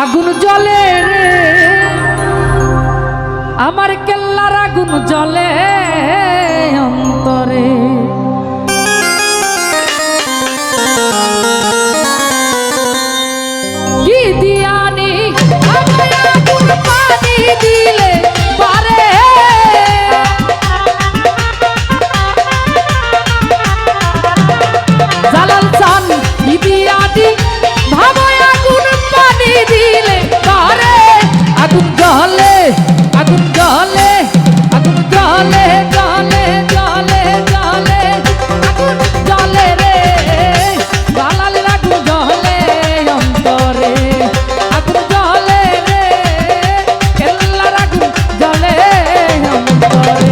আগুন জ্বলে রে আমার কেল্লার আগুন জ্বলে অন্তরে কি দিয়ানি আমায় আগুন পানি দিলে পারে জালাল চান কি দিয়ানি ভাবয় আগুন পানি দিলে পারে আগুন জ্বলে আগুন জ্বলে আগুন জ্বলে জ্বলে জ্বলে জ্বলে আগুন জ্বলে রে জালালের আগুন জ্বলে অন্তরে আগুন জ্বলে রে কেল্লার আগুন জ্বলে অন্তরে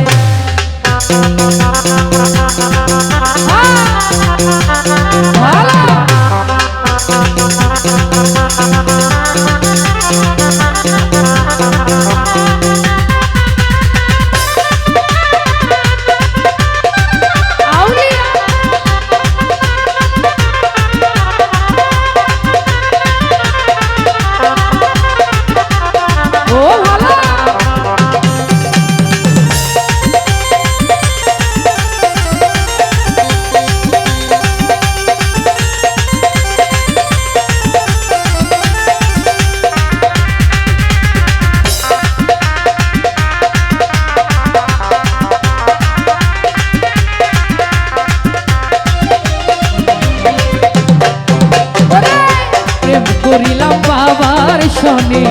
করিলাম বাবার শোনে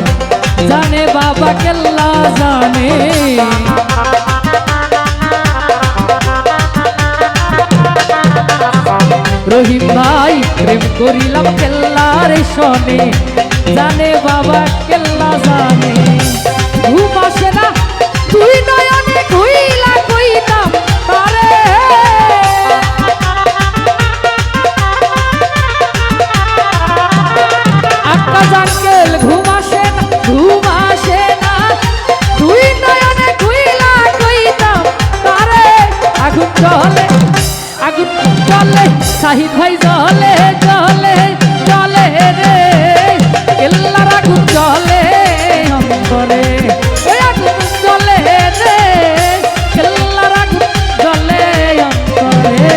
জানে বাবা কেল্লা জানে রহিম ভাই প্রেম করিলাম কেল্লার শোনে জানে বাবা কেল্লা জানে ঘুম আসে না তুই নয়নে ঘুইলা কইতাম তারে জাঙ্গেল ঘুম আসে না তুই নয়নে ঘুইলা কইতাম তারে আগুন জ্বলে শাহিদ ভাই জ্বলে জ্বলে জ্বলে রে কেল্লার আগুন জ্বলে অন্তরে ওই আগুন জ্বলে রে কেল্লার আগুন জ্বলে অন্তরে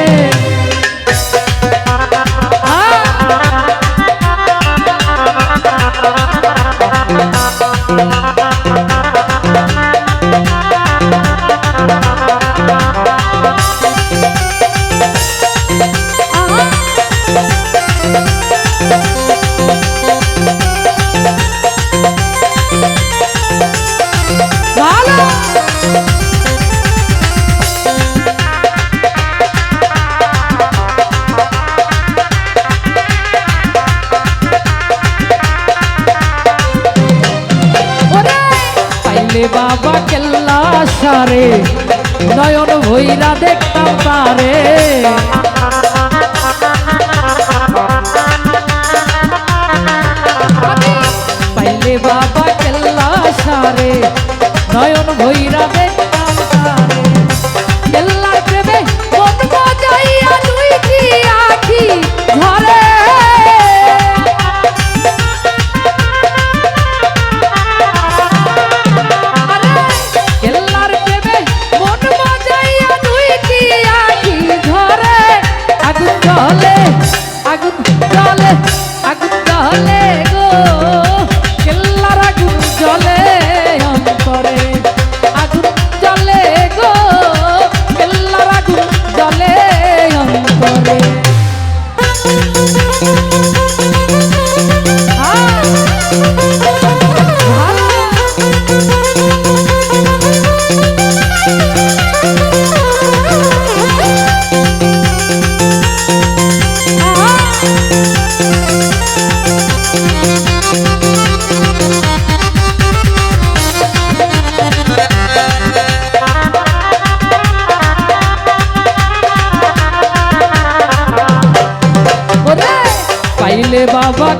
বাবা কেল্লা সারে নয়ন ভৈরা দেখতাম তারে পাইলে বাবা কেল্লা সারে নয়ন ভৈরা দেখতাম তারে কেল্লার প্রেমে মন মজাইয়া তুই কি আখি ঘরে আগুন জ্বলে গো কেল্লার আগুন জ্বলে অন্তরে আগুন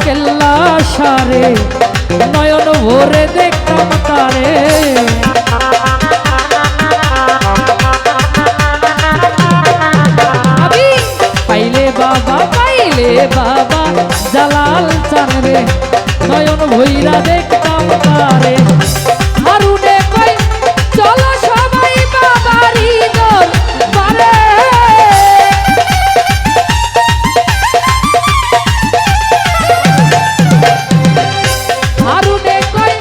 কেল্লা সারে নয়ন ভরে দেখতাম তারে আমি পাইলে বাবা জালাল চারে নয়ন ভৈরা দেখতাম তারে হারুনে কই চলো সবাই বাবারি দর পারে হারুনে কই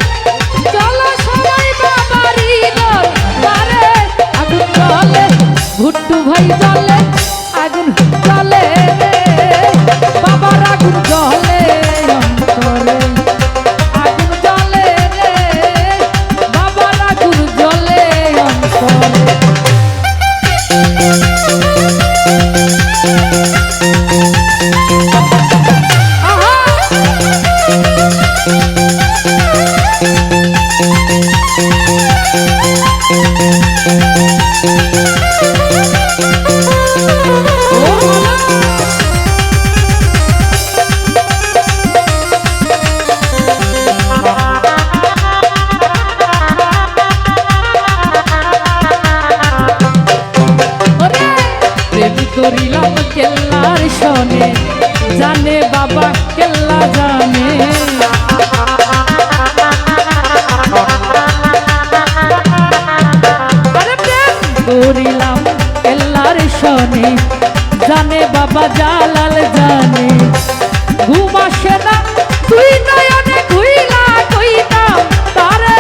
চলো সবাই বাবারি দর পারে আগুন জ্বলে ভুট্টু ভাই জ্বলে আগুন জ্বলে রে বাবার আগুন জ্বলে অন্তরে আগুন জ্বলে রে বাবার আগুন জ্বলে অন্তরে করিলাম কেল্লার শোনে জানে বাবা কেল্লা জানে করিলাম কেল্লার শোনে জানে বাবা জালাল জানে ঘুম আসে না তুই নয়নে ঘুইলা কইতাম তারে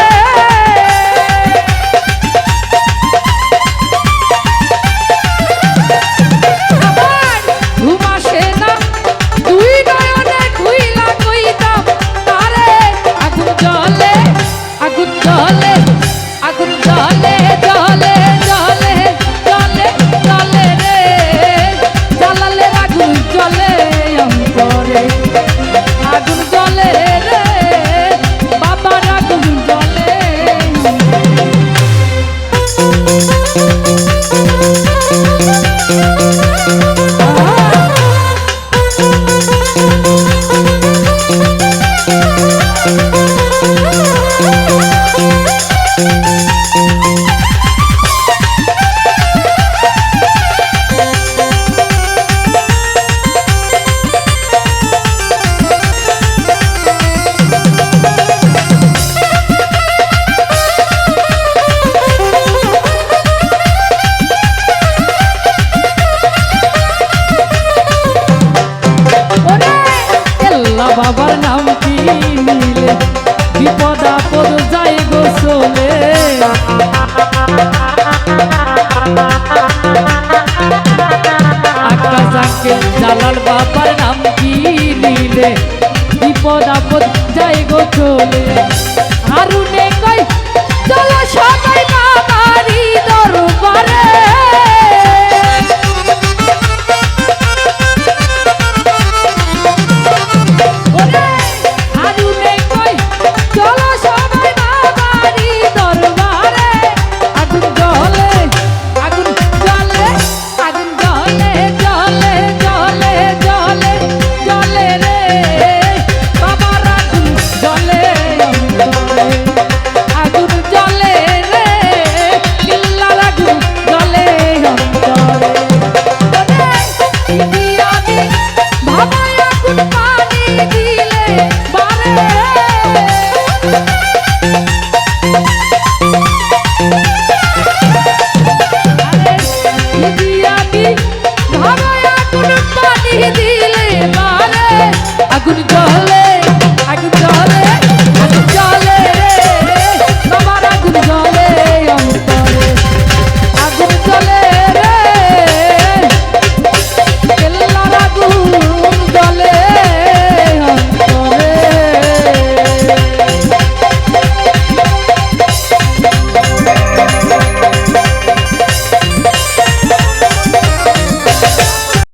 বাবার নাম কি নিলে বিপদ আপদ যাই গো চলে